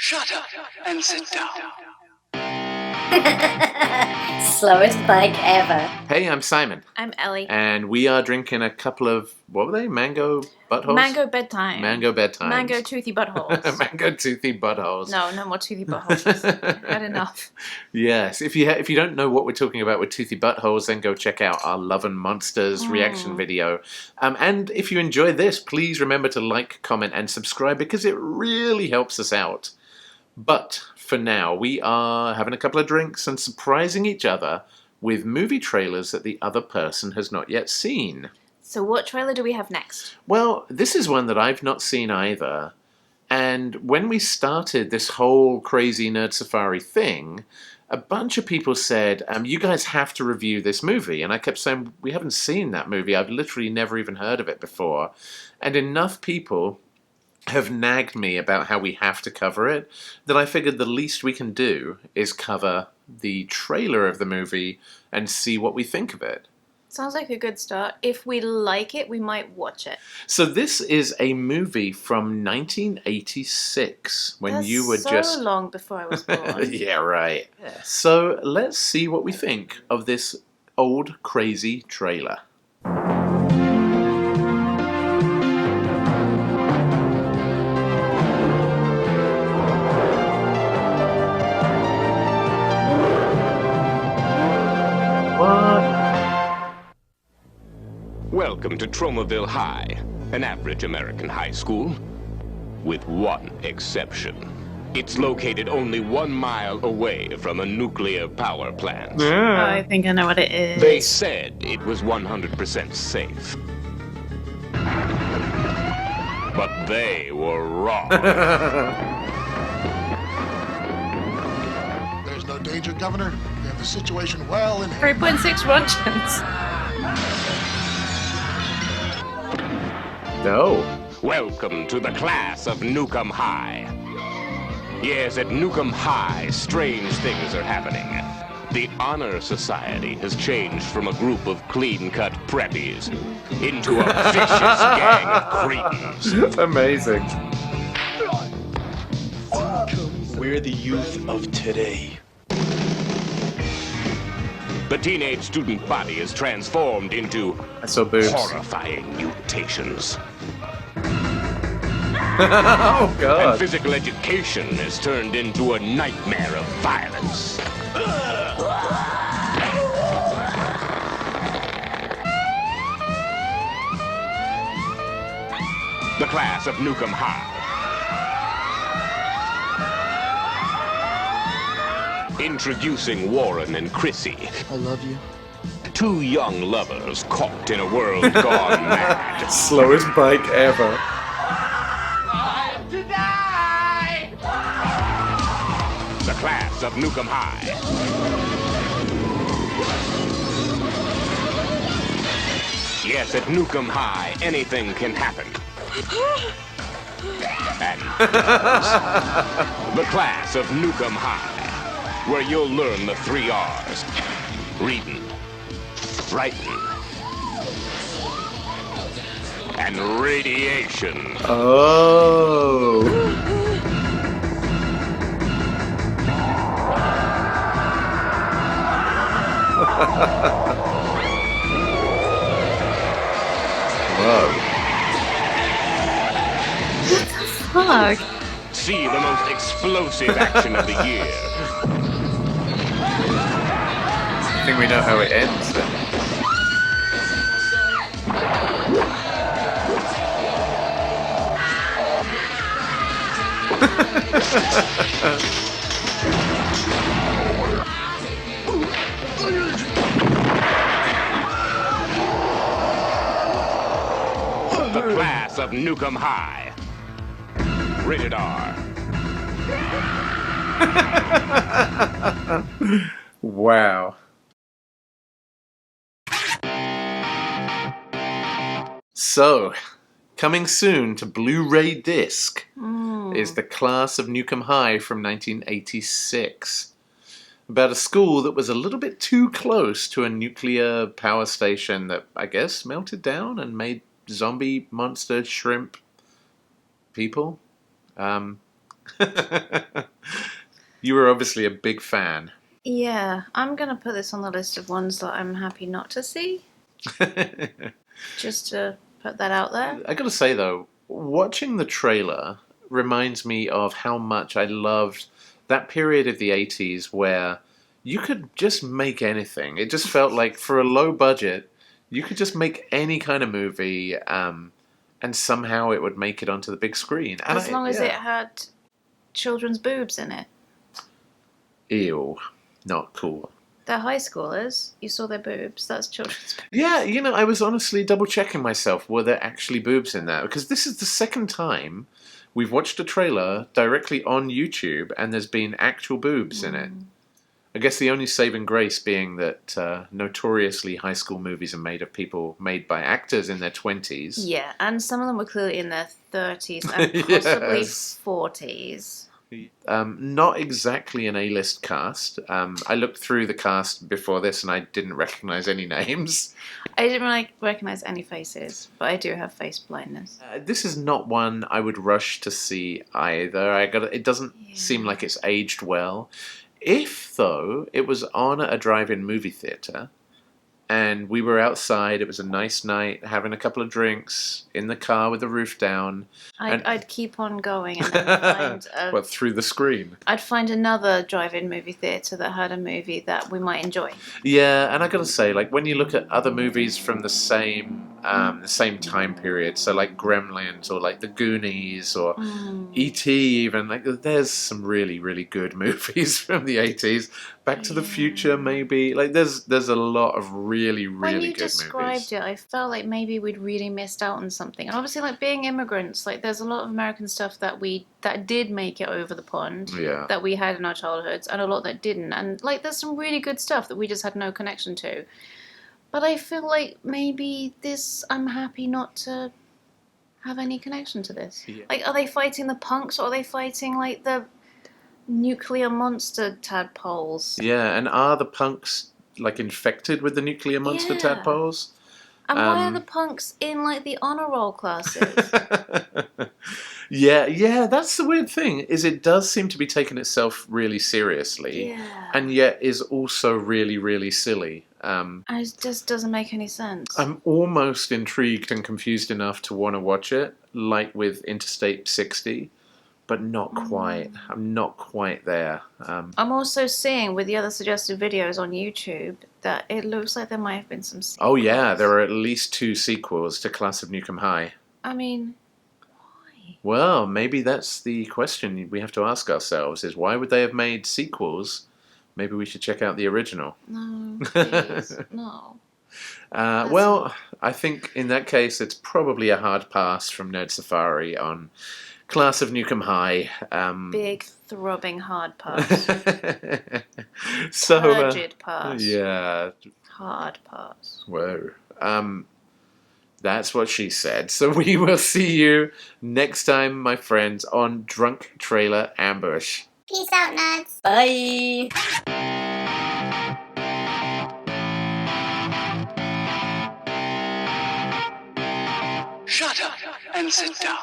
Shut up and sit down. Slowest bike ever. Hey, I'm Simon. I'm Ellie. And we are drinking a couple of, what were they? Mango buttholes? Mango bedtime. Mango bedtime. Mango toothy buttholes. Mango toothy buttholes. No more toothy buttholes. Had enough. Yes. If you don't know what we're talking about with toothy buttholes, then go check out our Love and Monsters reaction video. And if you enjoy this, please remember to like, comment, and subscribe because it really helps us out. But for now, we are having a couple of drinks and surprising each other with movie trailers that the other person has not yet seen. So what trailer do we have next? Well, this is one that I've not seen either. And when we started this whole crazy Nerd Safari thing, a bunch of people said, you guys have to review this movie. And I kept saying, we haven't seen that movie. I've literally never even heard of it before. And enough people have nagged me about how we have to cover it, that I figured the least we can do is cover the trailer of the movie and see what we think of it. Sounds like a good start. If we like it, we might watch it. So this is a movie from 1986, when That's you were so long before I was born. Yeah, right. So let's see what we think of this old, crazy trailer. Welcome to Tromaville High, an average American high school, with one exception. It's located only 1 mile away from a nuclear power plant. I think I know what it is. They said it was 100% safe. But they were wrong. There's no danger, Governor. We have the situation well in hand. 3.6 Russians. No. Welcome to the class of Nuke High. Yes, at Nuke High, strange things are happening. The Honor Society has changed from a group of clean-cut preppies into a vicious gang of cretins. Amazing. We're the youth of today. The teenage student body is transformed into I saw boobs. horrifying mutations. Oh, And God. physical education is turned into a nightmare of violence. The class of Nuke High. Introducing Warren and Chrissy. I love you. Two young lovers caught in a world gone mad. Slowest bike ever. The class of Nuke High. Yes, at Nuke High, anything can happen. And the class of Nuke High, where you'll learn the 3 R's. Reading, writing, and radiation. Oh. Whoa. Fuck. See the most explosive action of the year. I think we know how it ends then. The class of Nuke High. Rated R. Wow. So, coming soon to Blu-ray disc is The Class of Nuke High from 1986. About a school that was a little bit too close to a nuclear power station that, I guess, melted down and made zombie monster shrimp people. You were obviously a big fan. Yeah, I'm gonna put this on the list of ones that I'm happy not to see. Just to put that out there. I gotta say though, watching the trailer reminds me of how much I loved that period of the 80s where you could just make anything. It just felt like for a low budget, you could just make any kind of movie, and somehow it would make it onto the big screen. And As long as it had children's boobs in it. Ew, not cool. They're high schoolers. You saw their boobs. That's children's boobs. Yeah, I was honestly double checking myself. Were there actually boobs in that? Because this is the second time we've watched a trailer directly on YouTube and there's been actual boobs in it. I guess the only saving grace being that notoriously high school movies are made of people made by actors in their 20s. Yeah, and some of them were clearly in their 30s and possibly Yes. 40s. Not exactly an A-list cast. I looked through the cast before this and I didn't recognize any names. I didn't really recognize any faces, but I do have face blindness. This is not one I would rush to see either. It doesn't seem like it's aged well. If, though, it was on at a drive-in movie theater and we were outside, it was a nice night, having a couple of drinks, in the car with the roof down. I'd keep on going and then find through the screen? I'd find another drive-in movie theatre that had a movie that we might enjoy. Yeah, and I gotta say, like, when you look at other movies from the same time period, so like Gremlins or like The Goonies or E.T. even, like, there's some really, really good movies from the 80s. Back to the Future, maybe. Like, there's a lot of really, really When you good described movies. it, I felt like maybe we'd really missed out on something. And obviously, like, being immigrants, like, there's a lot of American stuff that did make it over the pond, Yeah. that we had in our childhoods, and a lot that didn't. And, like, there's some really good stuff that we just had no connection to. But I feel like maybe I'm happy not to have any connection to this. Yeah. Like, are they fighting the punks, or are they fighting, like, the nuclear monster tadpoles? Yeah, and are the punks, like, infected with the nuclear monster Yeah. tadpoles? And why are the punks in, like, the honor roll classes? Yeah, that's the weird thing, is it does seem to be taking itself really seriously, Yeah. and yet is also really, really silly. And it just doesn't make any sense. I'm almost intrigued and confused enough to want to watch it, like with Interstate 60, but not quite. I'm not quite there. I'm also seeing with the other suggested videos on YouTube that it looks like there might have been some sequels. Oh yeah, there are at least 2 sequels to Class of Nuke 'Em High. I mean, why? Well, maybe that's the question we have to ask ourselves, is why would they have made sequels? Maybe we should check out the original. No, please, no. Well, I think in that case it's probably a hard pass from Nerd Safari on Class of Nuke 'Em High. Big, throbbing hard pass. So, Turgid pass. yeah. Hard pass. Whoa. That's what she said. So we will see you next time, my friends, on Drunk Trailer Ambush. Peace out, nuts. Bye. Shut up and sit down.